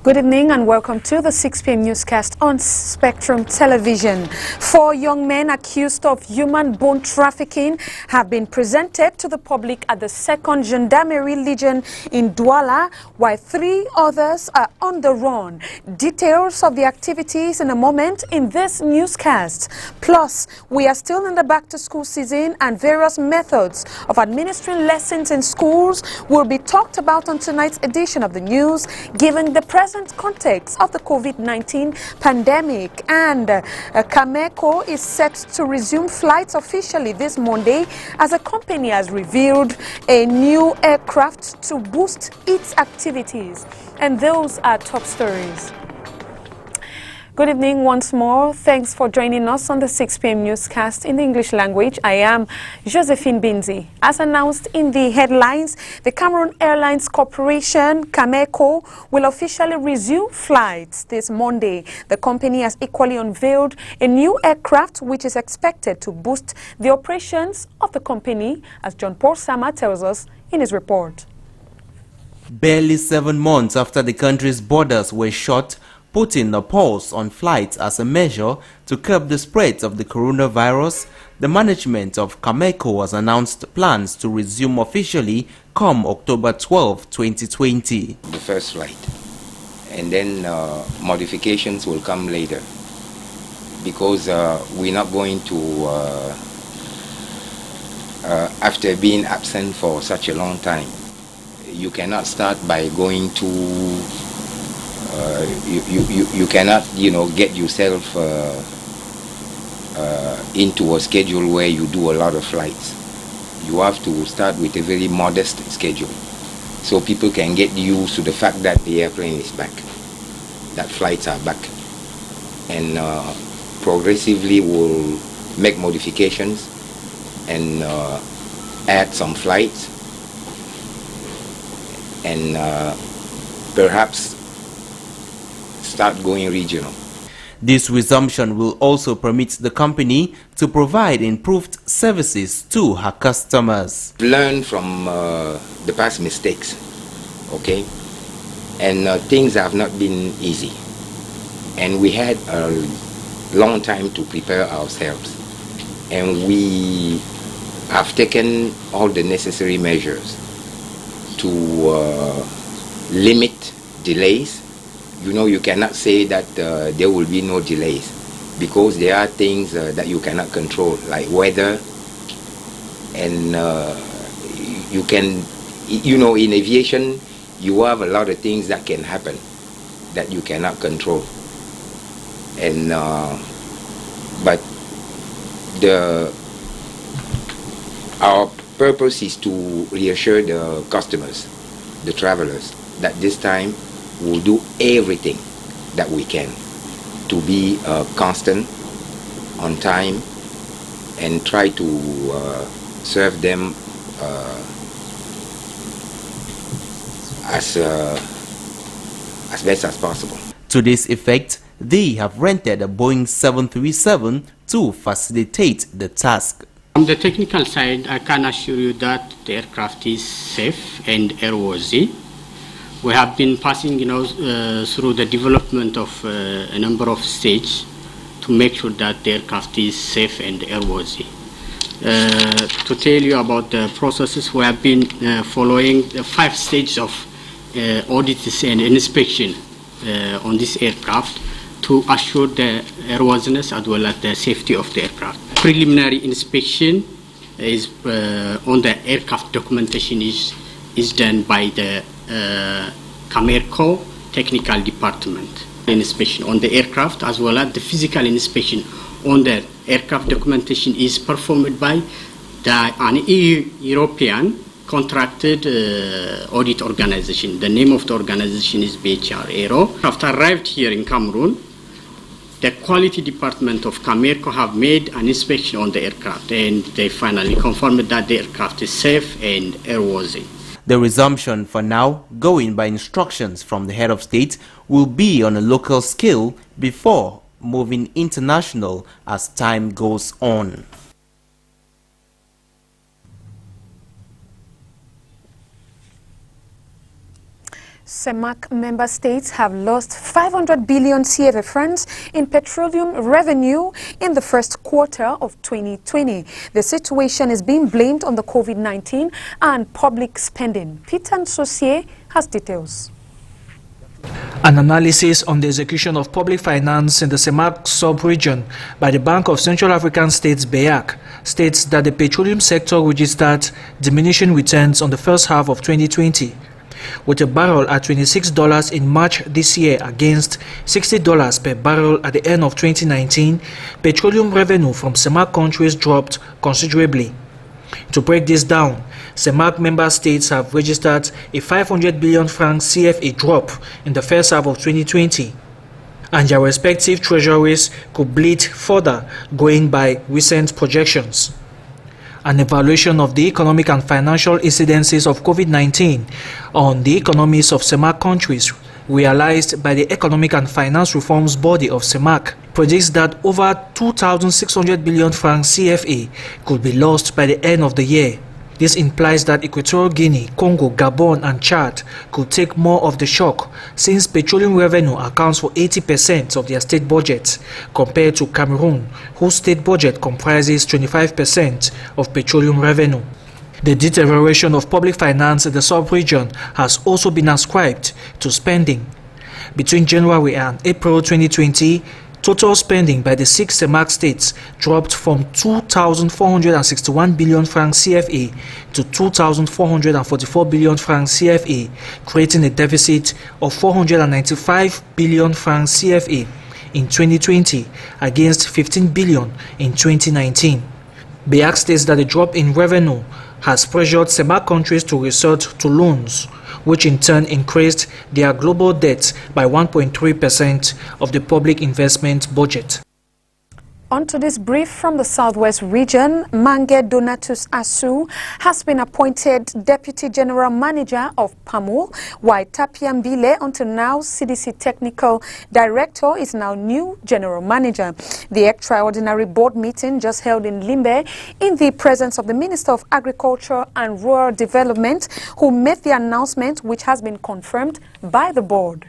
Good evening and welcome to the 6 p.m. newscast on Spectrum Television. 4 young men accused of human bone trafficking have been presented to the public at the 2nd Gendarmerie Legion in Douala, while 3 others are on the run. Details of the activities in a moment in this newscast. Plus, we are still in the back-to-school season and various methods of administering lessons in schools will be talked about on tonight's edition of the news, given the present context of the COVID-19 pandemic. And Camairco is set to resume flights officially this Monday as the company has revealed a new aircraft to boost its activities. And those are top stories. Good evening once more. Thanks for joining us on the 6 p.m. newscast in the English language. I am Josephine Bindzi. As announced in the headlines, the Cameroon Airlines Corporation, Camairco, will officially resume flights this Monday. The company has equally unveiled a new aircraft which is expected to boost the operations of the company, as John Paul Sama tells us in his report. Barely 7 months after the country's borders were shut, putting a pause on flights as a measure to curb the spread of the coronavirus, the management of Camairco has announced plans to resume officially come October 12, 2020. The first flight, and then modifications will come later, because we're not going to, after being absent for such a long time, you cannot start by going to you cannot, get yourself into a schedule where you do a lot of flights. You have to start with a very modest schedule, so people can get used to the fact that the airplane is back, that flights are back, and progressively we'll make modifications and add some flights, and perhaps start going regional. This resumption will also permit the company to provide improved services to her customers. Learn from the past mistakes, okay? And things have not been easy. And we had a long time to prepare ourselves. And we have taken all the necessary measures to limit delays. You cannot say that there will be no delays, because there are things that you cannot control, like weather, and you can, in aviation, you have a lot of things that can happen that you cannot control. And but our purpose is to reassure the customers, the travelers, that this time we'll do everything that we can to be constant, on time, and try to serve them as best as possible. To this effect, they have rented a Boeing 737 to facilitate the task. On the technical side, I can assure you that the aircraft is safe and airworthy. We have been passing, through the development of a number of stages to make sure that the aircraft is safe and airworthy. To tell you about the processes, we have been following the 5 stages of audits and inspection on this aircraft to assure the airworthiness as well as the safety of the aircraft. Preliminary inspection is on the aircraft documentation is done by the Camairco technical department. Inspection on the aircraft as well as the physical inspection on the aircraft documentation is performed by an European contracted audit organization. The name of the organization is BHR Aero. After arrived here in Cameroon, the quality department of Camairco have made an inspection on the aircraft, and they finally confirmed that the aircraft is safe and airworthy. The resumption, for now, going by instructions from the head of state, will be on a local scale before moving international as time goes on. CEMAC member states have lost 500 billion CFA francs in petroleum revenue in the first quarter of 2020. The situation is being blamed on the COVID-19 and public spending. Peter Nsosier has details. An analysis on the execution of public finance in the CEMAC sub-region by the Bank of Central African States (BEAC) states that the petroleum sector registered diminishing returns on the first half of 2020, with a barrel at $26 in March this year against $60 per barrel at the end of 2019. Petroleum revenue from CEMAC countries dropped considerably. To break this down, CEMAC member states have registered a 500 billion franc CFA drop in the first half of 2020, and their respective treasuries could bleed further going by recent projections. An evaluation of the economic and financial incidences of COVID-19 on the economies of CEMAC countries realized by the Economic and Finance Reforms Body of CEMAC predicts that over 2,600 billion francs CFA could be lost by the end of the year. This implies that Equatorial Guinea, Congo, Gabon and Chad could take more of the shock, since petroleum revenue accounts for 80% of their state budget, compared to Cameroon, whose state budget comprises 25% of petroleum revenue. The deterioration of public finance in the sub-region has also been ascribed to spending. Between January and April 2020, total spending by the 6 CEMAC states dropped from 2,461 billion francs CFA to 2,444 billion francs CFA, creating a deficit of 495 billion francs CFA in 2020 against 15 billion in 2019. BEAC states that the drop in revenue has pressured CEMAC countries to resort to loans, which in turn increased their global debt by 1.3% of the public investment budget. On to this brief from the Southwest region, Mange Donatus Asu has been appointed Deputy General Manager of PAMUL, while Tapia Mbile, until now CDC Technical Director, is now new General Manager. The extraordinary board meeting just held in Limbe in the presence of the Minister of Agriculture and Rural Development, who made the announcement, which has been confirmed by the board.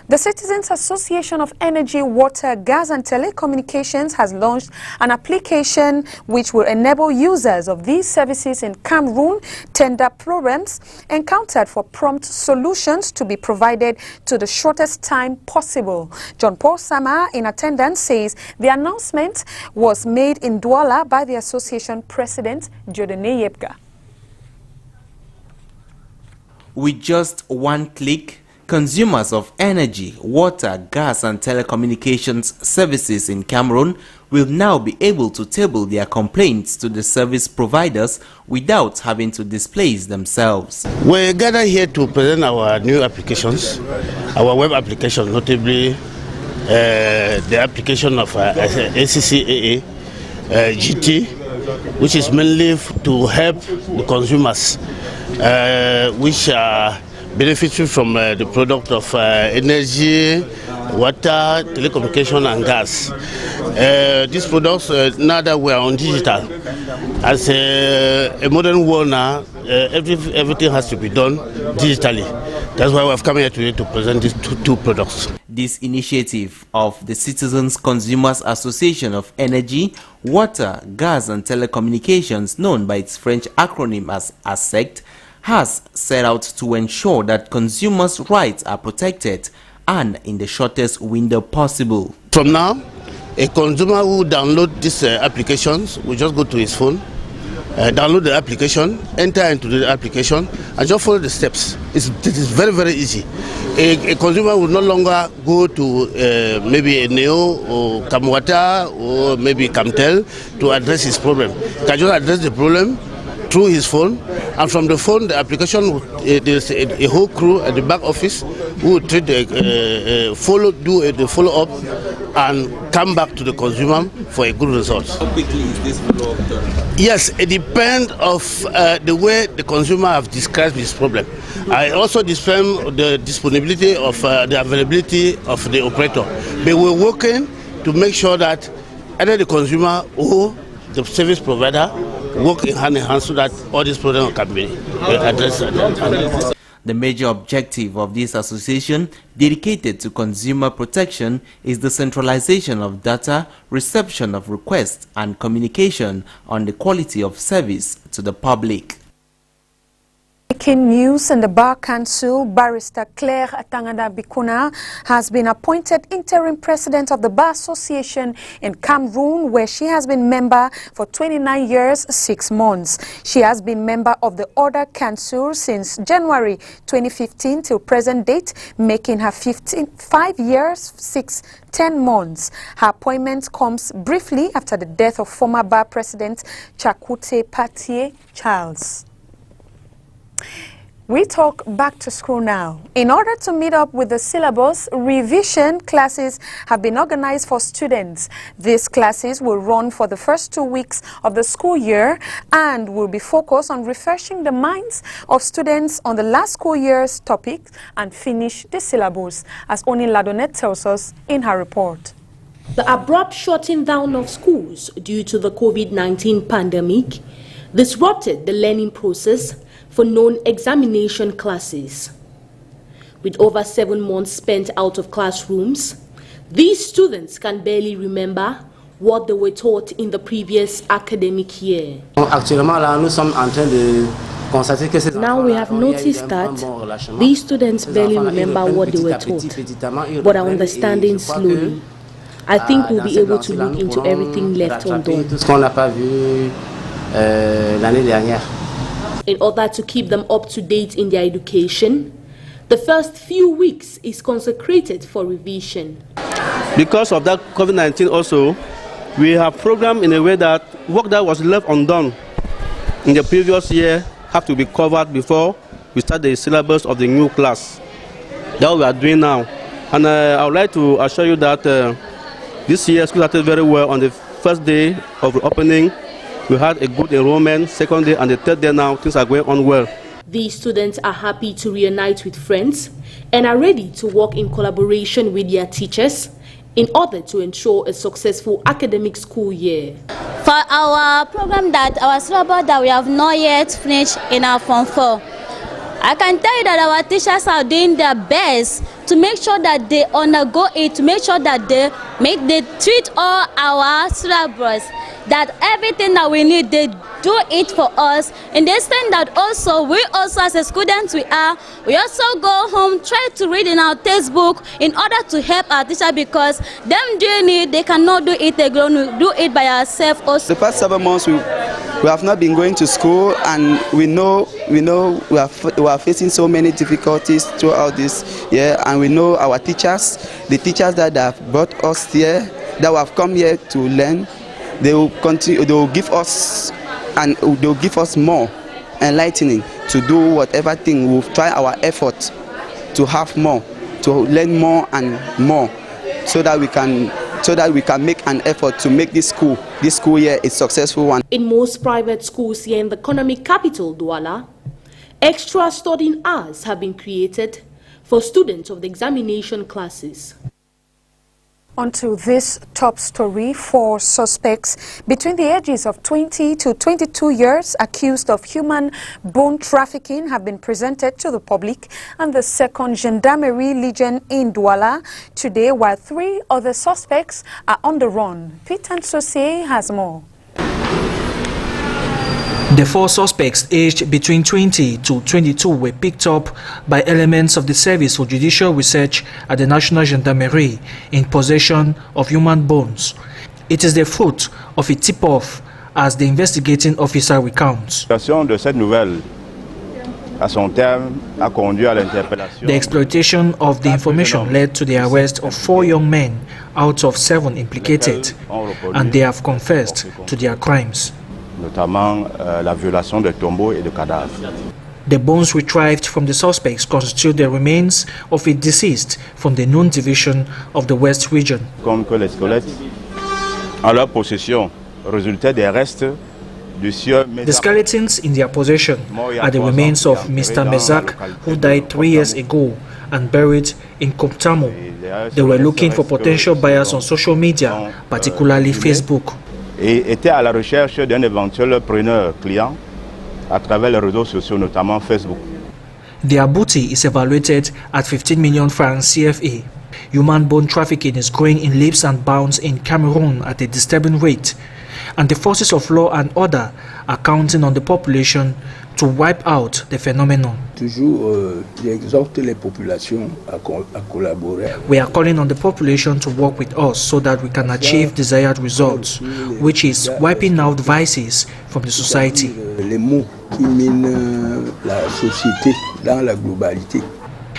The Citizens Association of Energy, Water, Gas and Telecommunications has launched an application which will enable users of these services in Cameroon tender problems encountered for prompt solutions to be provided to the shortest time possible. John Paul Sama, in attendance, says the announcement was made in Douala by the association president, Jodene Yepga. With just one click, consumers of energy, water, gas and telecommunications services in Cameroon will now be able to table their complaints to the service providers without having to displace themselves. We gather here to present our new applications, our web application, notably the application of ACCAA GT, which is mainly to help the consumers which are benefiting from the product of energy, water, telecommunication and gas. These products, now that we are on digital, as a modern world now, everything has to be done digitally. That's why we have come here today to present these two products. This initiative of the Citizens Consumers Association of Energy, Water, Gas and Telecommunications, known by its French acronym as ASECT, has set out to ensure that consumers' rights are protected and in the shortest window possible. From now, a consumer who download these applications will just go to his phone, download the application, enter into the application and just follow the steps. It is very, very easy. A consumer will no longer go to maybe a Neo or Camwata or maybe Camtel to address his problem. He can just address the problem through his phone, and from the phone, the application, there's a whole crew at the back office who will treat the follow-up and come back to the consumer for a good result. How quickly is this follow-up done? Yes, it depends of the way the consumer have described his problem. I also depend the disponibility of the availability of the operator. But we're working to make sure that either the consumer or the service provider work in hand so that all these problems can be addressed. The major objective of this association, dedicated to consumer protection, is the centralization of data, reception of requests, and communication on the quality of service to the public. Breaking news in the Bar Council, Barrister Claire Atangada Bikuna has been appointed interim president of the Bar Association in Cameroon, where she has been member for 29 years, 6 months. She has been member of the Order Council since January 2015 till present date, making her 5 years, 10 months. Her appointment comes briefly after the death of former Bar President Chakute Patie Charles. We talk back to school now. In order to meet up with the syllabus, revision classes have been organized for students. These classes will run for the first 2 weeks of the school year and will be focused on refreshing the minds of students on the last school year's topics and finish the syllabus, as Oni Ladonet tells us in her report. The abrupt shutting down of schools due to the COVID-19 pandemic disrupted the learning process for non-examination classes. With over 7 months spent out of classrooms, these students can barely remember what they were taught in the previous academic year. Now we have noticed that these students barely remember what they were taught, but are understanding slowly. I think we'll be able to look into everything left undone. In order to keep them up to date in their education, the first few weeks is consecrated for revision. Because of that COVID-19 also, we have programmed in a way that work that was left undone in the previous year have to be covered before we start the syllabus of the new class. That's what we are doing now. And I would like to assure you that this year school started very well. On the first day of the opening, we had a good enrollment. Second day and the third day now, things are going on well. These students are happy to reunite with friends and are ready to work in collaboration with their teachers in order to ensure a successful academic school year. For our program, that our syllabus that we have not yet finished in our Form 4, I can tell you that our teachers are doing their best to make sure that they undergo it, to make sure that they treat all our syllabus, that everything that we need, they do it for us. In the sense that also, we also as a student we also go home, try to read in our textbook in order to help our teacher, because them doing it, they cannot do it alone, we do it by ourselves also. The past 7 months we have not been going to school, and we know we are facing so many difficulties throughout this year, and we know our teachers, the teachers that have brought us here, that have come here to learn, they will continue, they will give us more enlightening to do whatever thing. We'll try our effort to have more, to learn more and more, so that we can make an effort to make this school year a successful one. In most private schools here in the economic capital, Douala, extra studying hours have been created for students of the examination classes. Onto this top story, 4 suspects between the ages of 20 to 22 years accused of human bone trafficking have been presented to the public and the 2nd Gendarmerie Legion in Douala today, while 3 other suspects are on the run. Pete and Saucier has more. The 4 suspects aged between 20 to 22 were picked up by elements of the Service for Judicial Research at the National Gendarmerie in possession of human bones. It is the fruit of a tip-off, as the investigating officer recounts. The exploitation of the information led to the arrest of 4 young men out of 7 implicated, and they have confessed to their crimes. Notamment la violation de tombeaux et de cadavres. The bones retrieved from the suspects constitute the remains of a deceased from the known division of the West region. Comme que les squelettes en leur possession résultaient des restes du sieur. The skeletons in their possession are the remains of Mr. Mezak, who died 3 years ago and buried in Koptamo. They were looking for potential buyers on social media, particularly Facebook. Et était à la recherche d'un éventuel preneur client à travers les réseaux sociaux, notamment Facebook. Their booty is evaluated at 15 million francs CFA. Human bone trafficking is growing in leaps and bounds in Cameroon at a disturbing rate, and the forces of law and order are counting on the population to wipe out the phenomenon. We are calling on the population to work with us so that we can achieve desired results, which is wiping out vices from the society.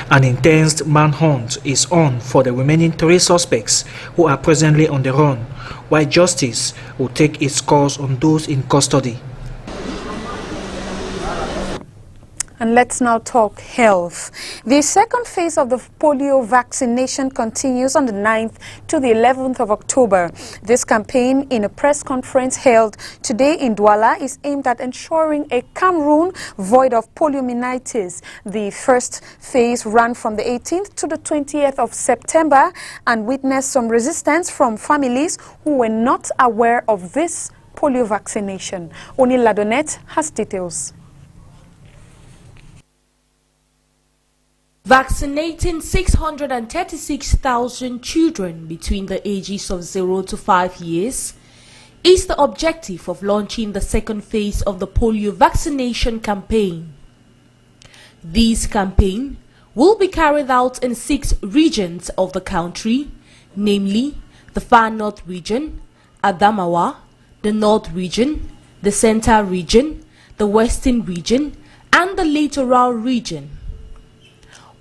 An intense manhunt is on for the remaining 3 suspects who are presently on the run, while justice will take its course on those in custody. And let's now talk health. The second phase of the polio vaccination continues on the 9th to the 11th of October. This campaign, in a press conference held today in Douala, is aimed at ensuring a Cameroon void of poliomyelitis. The first phase ran from the 18th to the 20th of September and witnessed some resistance from families who were not aware of this polio vaccination. Oni Ladonette has details. Vaccinating 636,000 children between the ages of 0 to 5 years is the objective of launching the second phase of the polio vaccination campaign. This campaign will be carried out in 6 regions of the country, namely the Far North region, Adamawa, the North region, the Center region, the Western region, and the Littoral region.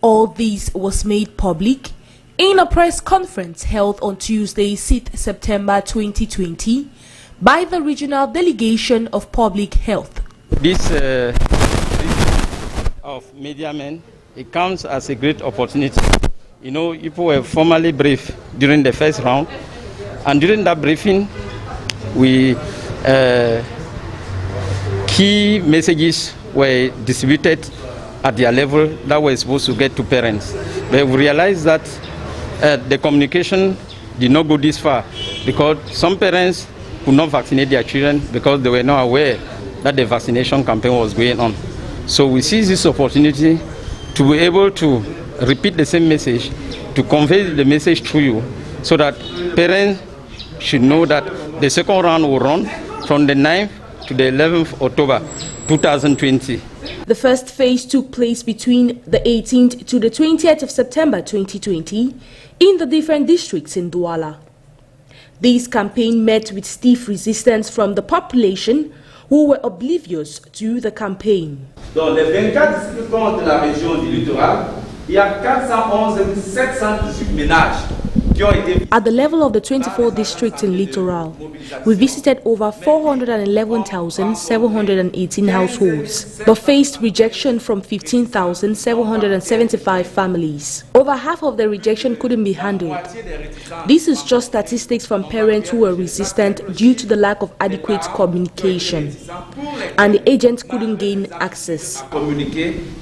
All this was made public in a press conference held on Tuesday, 6th September 2020 by the Regional Delegation of Public Health. This of media men, it comes as a great opportunity. You know, people were formally briefed during the first round, and during that briefing, we key messages were distributed at their level that were supposed to get to parents. But we realized that the communication did not go this far because some parents could not vaccinate their children because they were not aware that the vaccination campaign was going on. So we seized this opportunity to be able to repeat the same message, to convey the message through you, so that parents should know that the second round will run from the 9th to the 11th of October 2020. The first phase took place between the 18th to the 20th of September 2020 in the different districts in Douala. This campaign met with stiff resistance from the population who were oblivious to the campaign. Dans les 24 districts de la région du littoral, il y a 411 718 ménages. At the level of the 24 districts in Littoral, we visited over 411,718 households, but faced rejection from 15,775 families. Over half of the rejection couldn't be handled. This is just statistics from parents who were resistant due to the lack of adequate communication, and the agents couldn't gain access.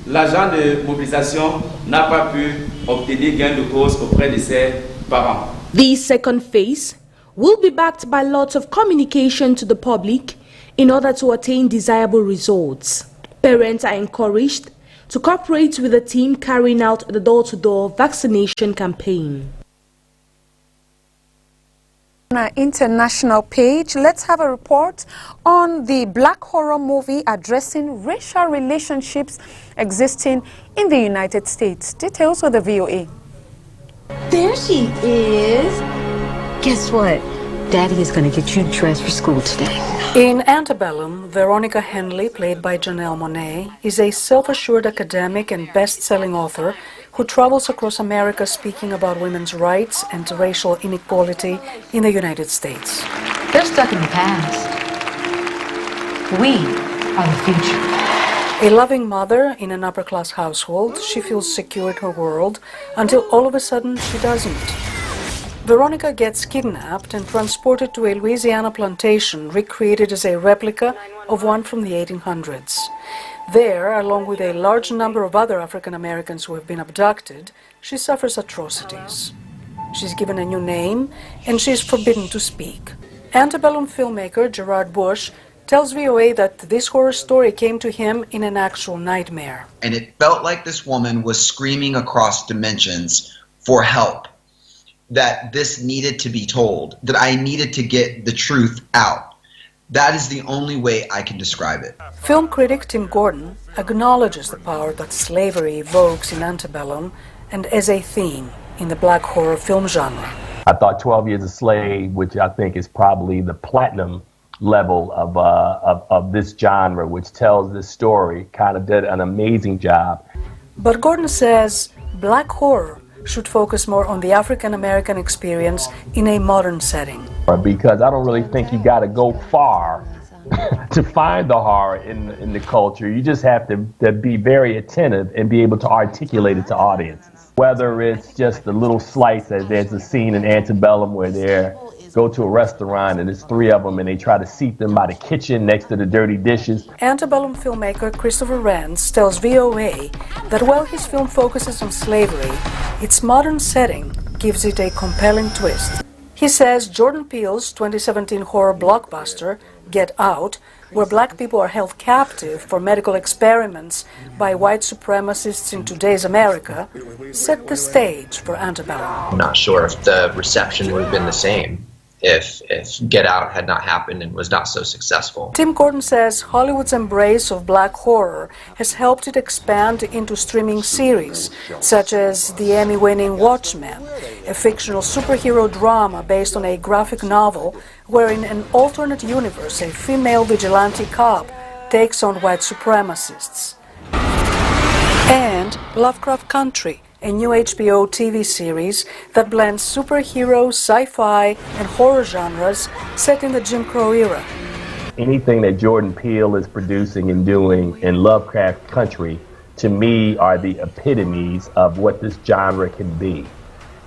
L'agent de mobilisation n'a pas pu obtenir gain de cause auprès de ses parents. The second phase will be backed by lots of communication to the public in order to attain desirable results. Parents are encouraged to cooperate with the team carrying out the door-to-door vaccination campaign. On our international page, let's have a report on the black horror movie addressing racial relationships existing in the United States. Details with the VOA. There she is. Guess what? Daddy is going to get you dressed for school today. In Antebellum, Veronica Henley, played by Janelle Monáe, is a self-assured academic and best-selling author who travels across America speaking about women's rights and racial inequality in the United States. They're stuck in the past. We are the future. A loving mother in an upper-class household, she feels secure in her world until all of a sudden she doesn't. Veronica gets kidnapped and transported to a Louisiana plantation recreated as a replica of one from the 1800s. There, along with a large number of other African Americans who have been abducted, she suffers atrocities. She's given a new name and she is forbidden to speak. Antebellum filmmaker Gerard Bush tells VOA that this horror story came to him in an actual nightmare. And it felt like this woman was screaming across dimensions for help, that this needed to be told, that I needed to get the truth out. That is the only way I can describe it. Film critic Tim Gordon acknowledges the power that slavery evokes in antebellum and as a theme in the black horror film genre. I thought 12 Years a Slave, which I think is probably the platinum level of this genre, which tells this story, kind of did an amazing job. But Gordon says black horror should focus more on the African-American experience in a modern setting. Because I don't really think you got to go far to find the horror in the culture. You just have to be very attentive and be able to articulate it to audiences. Whether it's just a little slice, as there's a scene in Antebellum where they go to a restaurant and there's 3 of them and they try to seat them by the kitchen next to the dirty dishes. Antebellum filmmaker Christopher Rance tells VOA that while his film focuses on slavery, its modern setting gives it a compelling twist. He says Jordan Peele's 2017 horror blockbuster, Get Out, where black people are held captive for medical experiments by white supremacists in today's America, set the stage for Antebellum. I'm not sure if the reception would have been the same if Get Out had not happened and was not so successful. Tim Gordon says Hollywood's embrace of black horror has helped it expand into streaming series, such as the Emmy-winning Watchmen, a fictional superhero drama based on a graphic novel where in an alternate universe a female vigilante cop takes on white supremacists. And Lovecraft Country, a new HBO TV series that blends superhero, sci-fi, and horror genres set in the Jim Crow era. Anything that Jordan Peele is producing and doing in Lovecraft Country, to me, are the epitomes of what this genre can be.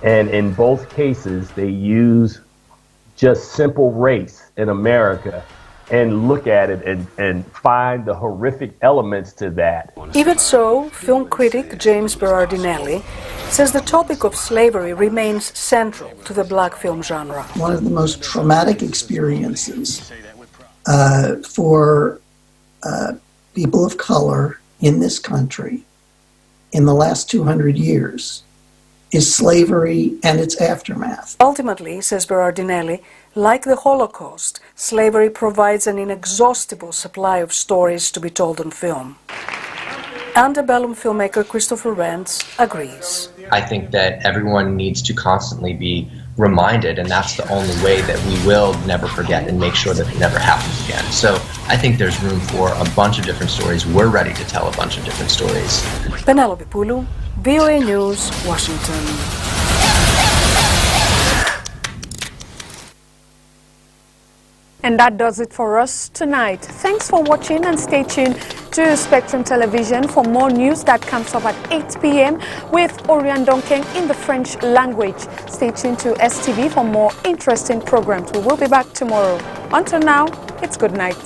And in both cases, they use just simple race in America and look at it and find the horrific elements to that. Even so, film critic James Berardinelli says the topic of slavery remains central to the black film genre. One of the most traumatic experiences for people of color in this country in the last 200 years is slavery and its aftermath. Ultimately, says Berardinelli, like the Holocaust, slavery provides an inexhaustible supply of stories to be told on film. Antebellum filmmaker Christopher Rance agrees. I think that everyone needs to constantly be reminded, and that's the only way that we will never forget and make sure that it never happens again. So I think there's room for a bunch of different stories. We're ready to tell a bunch of different stories. Penelope Pulu, VOA News, Washington. And that does it for us tonight. Thanks for watching and stay tuned to Spectrum Television for more news that comes up at 8 p.m. with Orion Duncan in the French language. Stay tuned to STV for more interesting programs. We will be back tomorrow. Until now, it's good night.